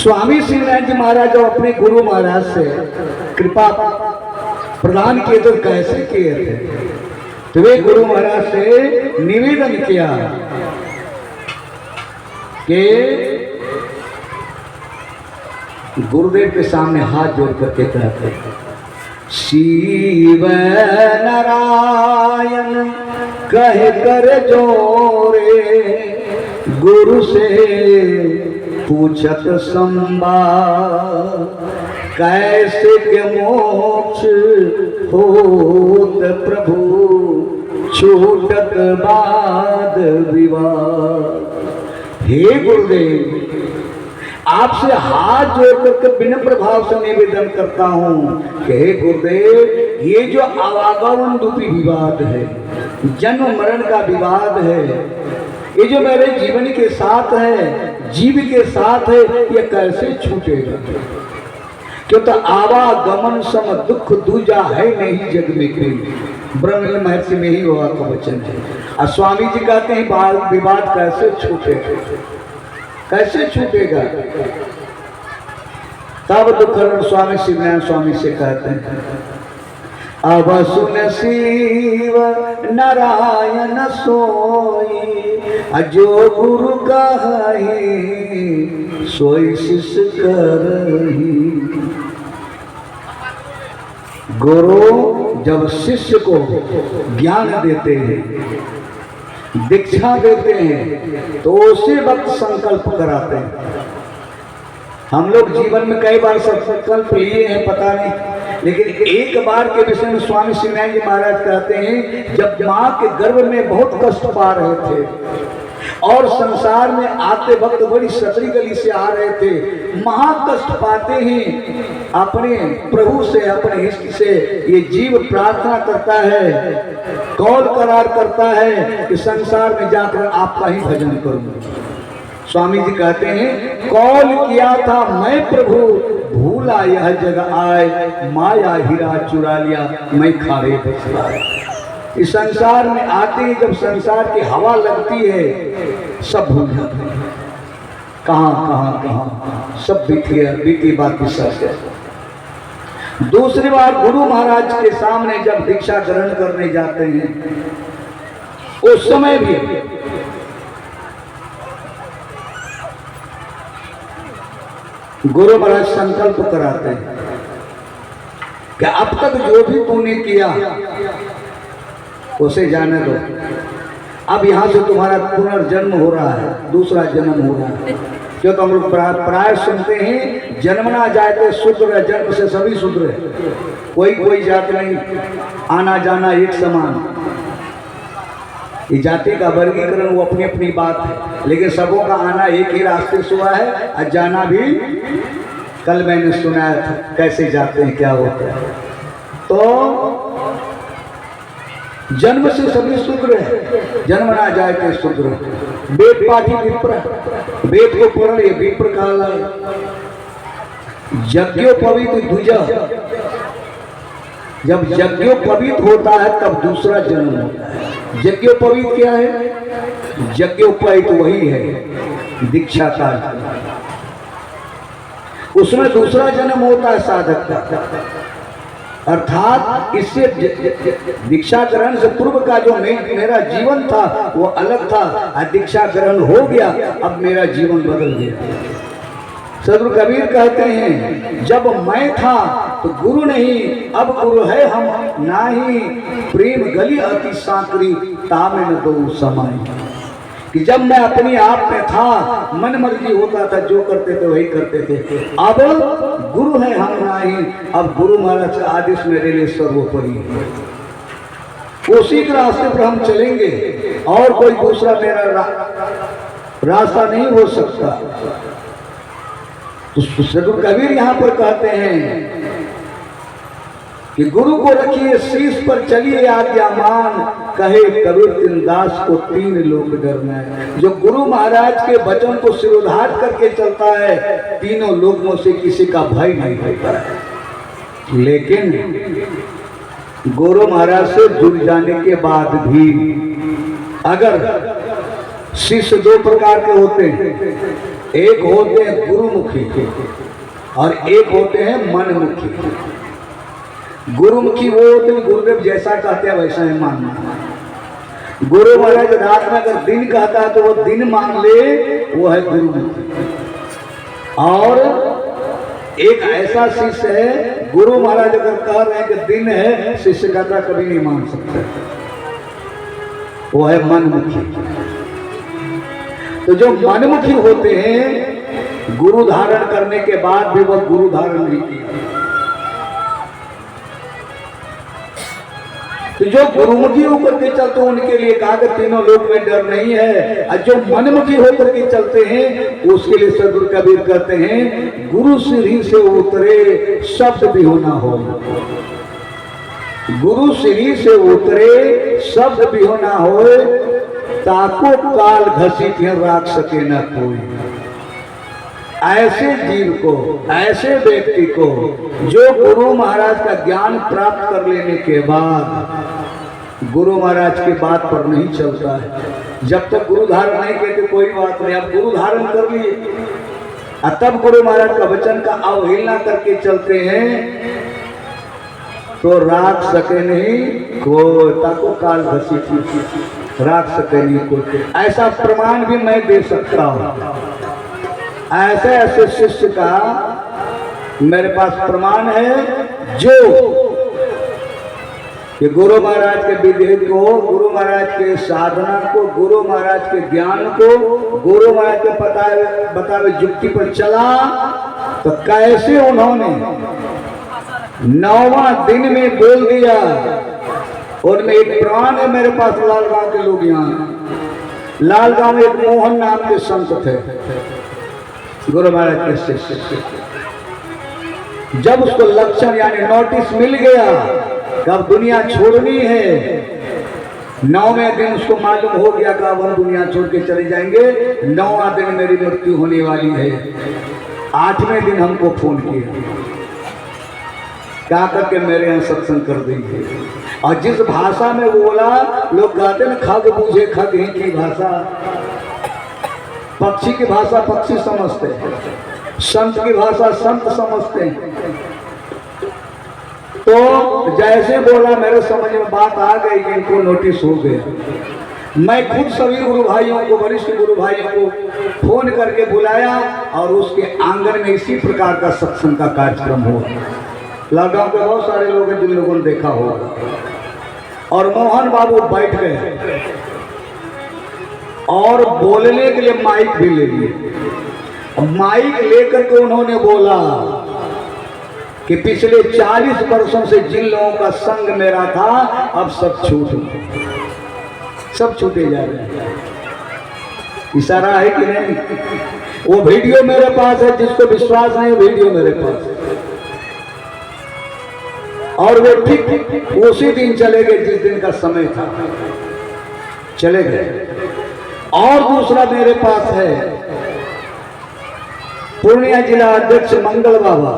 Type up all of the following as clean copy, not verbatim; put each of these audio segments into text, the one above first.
स्वामी श्रीनारायण जी महाराज जब अपने गुरु महाराज से कृपा प्रदान किए तो कैसे किए थे? तो वे गुरु महाराज से निवेदन किया कि गुरुदेव के सामने हाथ जोड़ करके कहते शिव नारायण कह कर जोरे गुरु से पूछत संवाद कैसे के मोक्ष होत प्रभु छूटत बाद विवाद। हे गुरुदेव, आपसे हाथ जोड़ करके विनम्र भाव से निवेदन करता हूँ कि हे गुरुदेव, ये जो आवागमन रूपी विवाद है, जन्म मरण का विवाद है, ये जो मेरे जीवन के साथ है, जीव के साथ है, ये कैसे छूटेगा? क्यों तो आवागमन सम दुख दूजा है नहीं जग में कोई। ब्रह्म महर्षि में ही हुआ का वचन है। और स्वामी जी कहते हैं विवाद कैसे छूटेगा, कैसे छूटेगा? तब दुखहरण स्वामी श्रीनारायण स्वामी से कहते हैं अब सुन शिव नारायण सोई जो गुरु कहि सोई शिष्य करहि। गुरु जब शिष्य को ज्ञान देते हैं, दीक्षा देते हैं, तो उसी वक्त संकल्प कराते हैं। हम लोग जीवन में कई बार संकल्प लिए हैं, पता नहीं, लेकिन एक बार के विषय में स्वामी श्रीनारायण जी महाराज कहते हैं जब माँ के गर्भ में बहुत कष्ट पा रहे थे और संसार में आते वक्त बड़ी सतरी गली से आ रहे थे, महा कष्ट पाते ही अपने प्रभु से, अपने इष्ट से ये जीव प्रार्थना करता है, कौल करार करता है कि संसार में जाकर आपका ही भजन करूं। स्वामी जी कहते हैं कौल किया था मैं प्रभु, भूला यह जग आए, माया हीरा चुरा लिया मैं खारे बसलाए। इस संसार में आते ही जब संसार की हवा लगती है सब भूल जाते हैं, कहाँ सब बीती बात की सच है। दूसरी बार गुरु महाराज के सामने जब दीक्षा ग्रहण करने जाते हैं उस समय भी गुरु महाराज संकल्प कराते हैं कि अब तक जो भी तूने किया उसे जाने दो, अब यहाँ से तुम्हारा पुनर्जन्म हो रहा है, दूसरा जन्म हो रहा है। क्योंकि हम लोग प्राय सुनते हैं जन्मना जाते शूद्र, जन्म से सभी शूद्र है, कोई जाति नहीं, आना जाना एक समान। ये जाति का वर्गीकरण वो अपनी अपनी बात है, लेकिन सबों का आना एक ही रास्ते से हुआ है और जाना भी कल मैंने सुना है कैसे जाते हैं, क्या होता है। तो जन्म से सभी शूद्र है, जन्म ना जाए तो शूद्र। वेद पाठी विप्र, वेद को पढ़ ये विप्र कहला है। यज्ञोपवीत द्विजा, जब यज्ञोपवीत होता है तब दूसरा जन्म होता है। यज्ञोपवीत क्या है? यज्ञोपवीत वही है दीक्षा का, उसमें दूसरा जन्म होता है साधक का। अर्थात इससे दीक्षा ग्रहण से पूर्व का जो मेरा जीवन था वो अलग था, और दीक्षा ग्रहण हो गया अब मेरा जीवन बदल गया। सदगुरु कबीर कहते हैं जब मैं था तो गुरु नहीं, अब गुरु है हम नाही, प्रेम गली अति साकरी तामे न दो समय। कि जब मैं अपने आप में था, मन मर्जी होता था, जो करते थे वही करते थे। अब गुरु है हम नहीं, अब गुरु महाराज का आदेश मेरे लिए सर्वोपरि है, उसी के रास्ते पर हम चलेंगे और कोई दूसरा मेरा रास्ता नहीं हो सकता। तो सदगुरु कबीर यहाँ पर कहते हैं कि गुरु को रखिए शीश पर चलिए आज्ञामान, कहे कबीर तीन दास को तीन लोग डरना है। जो गुरु महाराज के वचन को सिरोधार करके चलता है तीनों लोगों से किसी का भय नहीं होता है। लेकिन गुरु महाराज से जुड़ जाने के बाद भी अगर शिष्य दो प्रकार के होते हैं, एक होते हैं गुरुमुखी और एक होते हैं मनमुखी। गुरुमुखी वो होते हैं गुरुदेव जैसा कहते हैं वैसा ही मानना। गुरु महाराज रात में अगर दिन कहता है तो वो दिन मान ले, वो है गुरुमुखी। और एक ऐसा शिष्य है, गुरु महाराज अगर कह रहे हैं कि दिन है, शिष्य कहता कभी नहीं मान सकता, वो है मनमुखी। तो जो मनमुखी होते हैं, गुरु धारण करने के बाद भी वह गुरु धारण नहीं किया। तो जो गुरुमुखी होकर के चलते हैं उनके लिए कहा कि तीनों लोक में डर नहीं है। और जो मनमुखी होकर के चलते हैं उसके लिए सदगुरु कबीर कहते हैं, गुरु सीढ़ी से उतरे शब्द भी होना हो। गुरु सीढ़ी से उतरे शब्द भी होना हो, ताको काल घसीट राख सके न कोई। ऐसे जीव को, ऐसे व्यक्ति को जो गुरु महाराज का ज्ञान प्राप्त कर लेने के बाद गुरु महाराज की बात पर नहीं चलता है। जब तक गुरु धारण नहीं कहते कोई बात नहीं, आप गुरु धारण कर लिए और तब गुरु महाराज का वचन का अवहेलना करके चलते हैं तो राख सके नहीं कोई, ताको काल घसीट राख सके नहीं कोई। ऐसा प्रमाण भी मैं दे सकता हूँ। ऐसे ऐसे शिष्य का मेरे पास प्रमाण है जो कि गुरु महाराज के विधि को, गुरु महाराज के साधना को, गुरु महाराज के ज्ञान को, गुरु महाराज के बतावे युक्ति पर चला तो कैसे उन्होंने 9वां दिन में बोल दिया। उनमें एक प्राण है मेरे पास, लालगांव के लोग यहाँ, लालगांव में एक मोहन नाम के संत थे गुरु महाराज के शिष्य। जब उसको लक्षण यानी नोटिस मिल गया कि अब दुनिया छोड़नी है, 9वें दिन उसको मालूम हो गया कि अब हम दुनिया छोड़ के चले जाएंगे, 9वां दिन मेरी मृत्यु होने वाली है। 8वें दिन हमको फोन किया, क्या करके मेरे यहाँ सत्संग कर देंगे। और जिस भाषा में वो बोला, लोग कहते हैं खग बूझे खग ही की भाषा, पक्षी की भाषा पक्षी समझते हैं, संत की भाषा संत समझते हैं। तो जैसे बोला मेरे समझ में बात आ गई कि इनको नोटिस हो गया। मैं खुद सभी गुरु भाइयों को, वरिष्ठ गुरु भाइयों को फोन करके बुलाया और उसके आंगन में इसी प्रकार का सत्संग का कार्यक्रम हुआ। लॉकडाउन के बहुत सारे लोग हैं जिन लोगों ने देखा होगा। और मोहन बाबू बैठ गए और बोलने के लिए माइक भी ले लिए। माइक लेकर के उन्होंने बोला कि पिछले 40 वर्षों से जिन लोगों का संग मेरा था अब सब छूटे जा रहे हैं। इशारा है कि नहीं? वो वीडियो मेरे पास है, जिसको विश्वास नहीं वीडियो मेरे पास है। और वे ठीक उसी दिन चले गए जिस दिन का समय था, चले गए। और दूसरा मेरे पास है पूर्णिया जिला अध्यक्ष मंगल बाबा।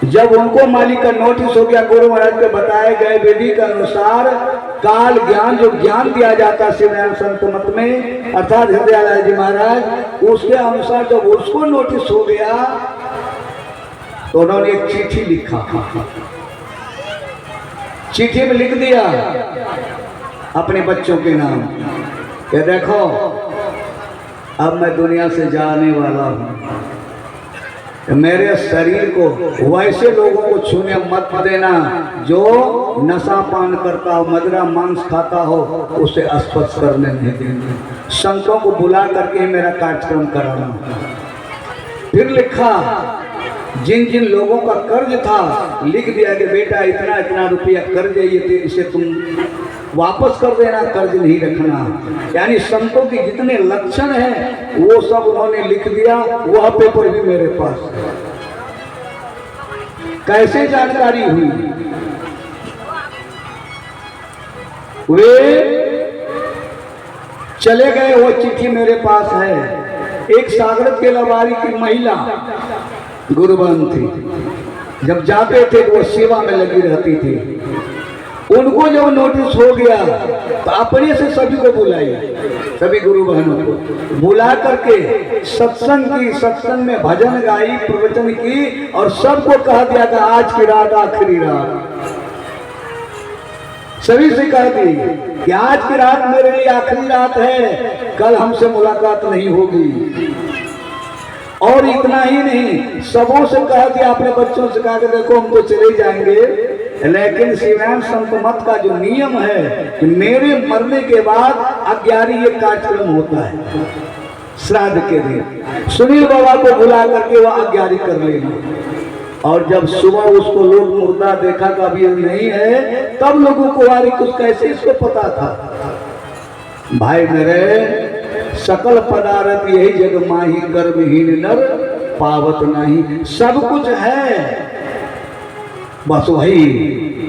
जब उनको मालिक का नोटिस हो गया, गुरु महाराज के बताए गए विधि के अनुसार काल ज्ञान, जो ज्ञान दिया जाता है शिवनारायण संत मत में अर्थात हृदयालय जी महाराज, उसके अनुसार जब उसको नोटिस हो गया तो उन्होंने एक चिट्ठी लिखा। चिट्ठी में लिख दिया अपने बच्चों के नाम कि देखो अब मैं दुनिया से जाने वाला हूँ, मेरे शरीर को वैसे लोगों को छूने मत देना जो नशा पान करता हो, मदिरा मांस खाता हो, उसे स्पर्श करने नहीं देंगे। संतों को बुला करके मेरा कार्यक्रम कराना। फिर लिखा जिन जिन लोगों का कर्ज था, लिख दिया कि बेटा इतना इतना रुपया कर्ज है, ये इसे तुम वापस कर देना, कर्ज नहीं रखना। यानी संतों के जितने लक्षण हैं वो सब उन्होंने लिख दिया। वह पेपर भी मेरे पास है। कैसे जानकारी हुई? वे चले गए, वो चिट्ठी मेरे पास है। एक सागर के लवारी की महिला गुरुबन थी, जब जाते थे तो वो सेवा में लगी रहती थी। उनको जब नोटिस हो गया तो अपने से सभी को बुलाइए, सभी गुरु बहनों को बुला करके सत्संग की, सत्संग में भजन गाई, प्रवचन की और सबको कह दिया कि आज की रात आखिरी रात। सभी से कह दी कि आज की रात मेरे लिए आखिरी रात है, कल हमसे मुलाकात नहीं होगी। और इतना ही नहीं, सबों से कह दिया, अपने बच्चों से कहा कि देखो हम तो चले जाएंगे, लेकिन शिवानंद संत मत का जो नियम है कि मेरे मरने के बाद 11 एक कार्यक्रम होता है श्राद्ध के दिन। सुनील बाबा को बुला करके वह 11 कर लेना। और जब सुबह उसको लोग मुर्दा देखा का भी नहीं है, तब लोगों को वारी कुछ कैसे इसको पता था। भाई मेरे, सकल पदार्थ यही जग माही, कर्महीन नर पावत नहीं। सब कुछ है, बस वही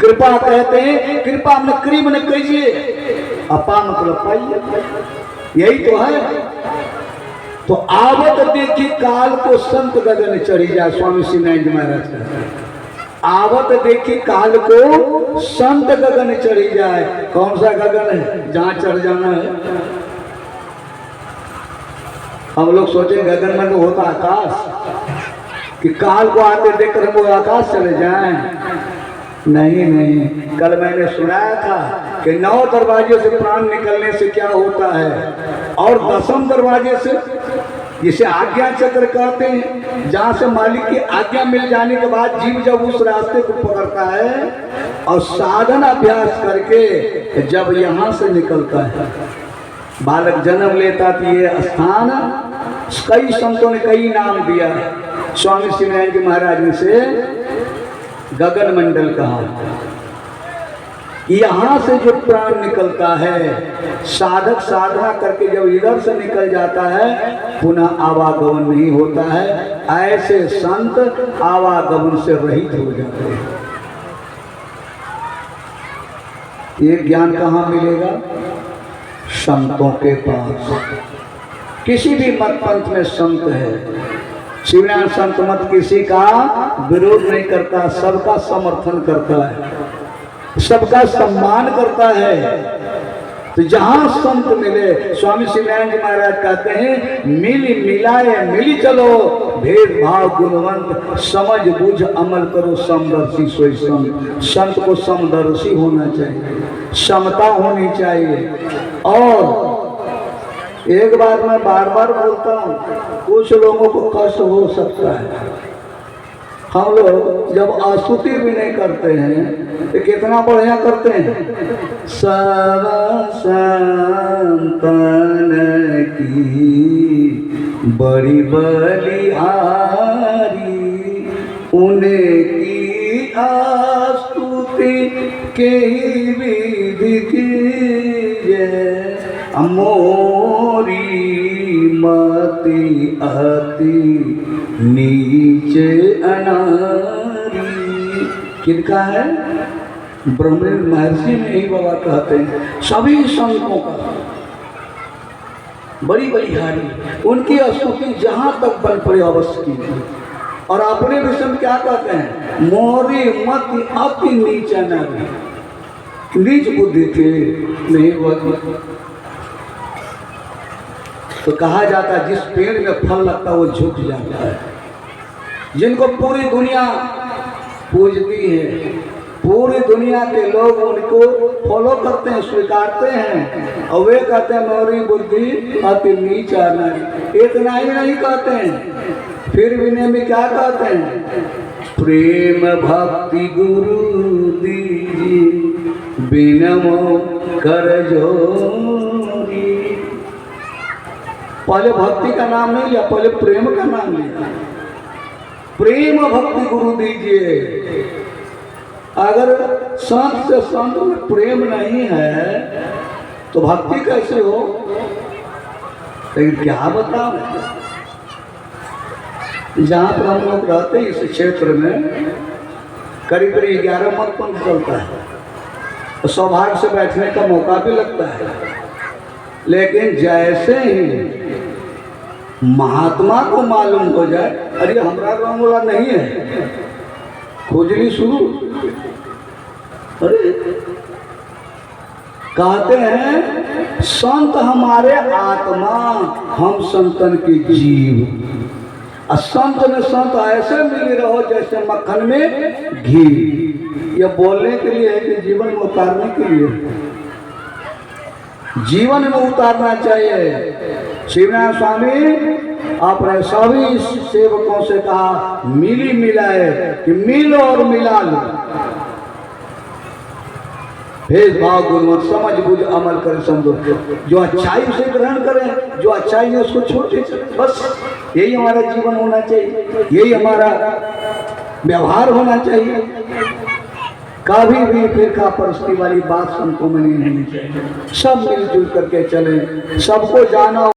कृपा कहते हैं। कृपा में क्रीम ने कीजिए, अपा मतलब पाइए, यही तो है। तो आवत देखी काल को संत गगन चढ़ी जाए, स्वामी श्री नारायण जी महाराज का। आवत देखी काल को संत गगन चढ़ी जाए। कौन सा गगन है जहां चढ़ जाना है? हम लोग सोचे गगन में तो होता आकाश, कि काल को आते देखकर हम आकाश चले जाएं। नहीं नहीं, कल मैंने सुनाया था कि 9 दरवाजे से प्राण निकलने से क्या होता है, और 10वें दरवाजे से, जिसे आज्ञा चक्र कहते हैं, जहाँ से मालिक की आज्ञा मिल जाने के बाद जीव जब उस रास्ते को पकड़ता है और साधन अभ्यास करके जब यहाँ से निकलता है, बालक जन्म लेता तो ये स्थान कई संतों ने कई नाम दिया है। स्वामी श्री नारायण जी महाराज ने से गगन मंडल कहा। यहाँ से जो प्राण निकलता है, साधक साधना करके जब इधर से निकल जाता है, पुनः आवागमन नहीं होता है। ऐसे संत आवागमन से रहित हो जाते हैं। ये ज्ञान कहाँ मिलेगा? संतों के पास। किसी भी मत पंथ में संत है। शिवनारायण संत मत किसी का विरोध नहीं करता, सबका समर्थन करता है, सबका सम्मान करता है। तो जहां संत मिले, स्वामी श्री नारायण जी महाराज कहते हैं, मिली मिलाए मिली चलो, भेदभाव गुणवंत, समझ बुझ अमल करो, समदर्शी सोई संत। संत को समदर्शी होना चाहिए, समता होनी चाहिए। और एक बार मैं बार बार बोलता हूँ, कुछ लोगों को कष्ट हो सकता है। हम लोग जब आस्तुति भी नहीं करते हैं तो कितना बढ़िया करते हैं। सब संतन की बड़ी बलिहारी, उनकी आस्तुति के विधि कीजिए, मोरी मति अति नीचे अनारी। किनका है? ब्रह्म महर्षि में ही बाबा कहते हैं, सभी संतों का बड़ी बड़ी हारी, उनकी स्तुति जहां तक बल पड़े अवश्य की। और अपने विषय में क्या कहते हैं? मोरी मति अति नीचे अनारी, नीच बुद्धि थे नहीं हुआ। तो कहा जाता है जिस पेड़ में फल लगता है वो झुक जाता है। जिनको पूरी दुनिया पूजती है, पूरी दुनिया के लोग उनको फॉलो करते हैं, स्वीकारते हैं, और वे कहते हैं मोरी बुद्धि अति नीच आनारी। इतना ही नहीं कहते हैं, फिर विनय में क्या कहते हैं? प्रेम भक्ति गुरु दीजिए, बिनमो कर जोरी। पहले भक्ति का नाम नहीं लिया, पहले प्रेम का नाम लिया। प्रेम भक्ति गुरु दीजिए। अगर संत से संत में प्रेम नहीं है तो भक्ति कैसे हो? लेकिन क्या बताओ, जहाँ पर हम लोग रहते हैं इस क्षेत्र में करीब करीब 11 मत पंथ चलता है, तो सौभाग्य से बैठने का मौका भी लगता है। लेकिन जैसे ही महात्मा को मालूम हो जाए, अरे हमारा मामला नहीं है, खोजनी शुरू। अरे कहते हैं संत हमारे आत्मा, हम संतन के जीव। और संत में संत ऐसे मिले रहो जैसे मक्खन में घी। ये बोलने के लिए है कि जीवन में उतारने के लिए, जीवन में उतारना चाहिए। शिवनारायण स्वामी आपने सभी सेवकों से कहा मिली मिलाए, कि मिलो और मिला लो। भेदभाव गुणवत्ता समझ बुझ अमल करे समझो, जो अच्छाई उसे ग्रहण करें, जो अच्छाई है उसको छोड़ दे। बस यही हमारा जीवन होना चाहिए, यही हमारा व्यवहार होना चाहिए। कभी भी फिरका परस्ती वाली बात संतों में नहीं होनी चाहिए। सब मिलजुल करके चले, सबको जाना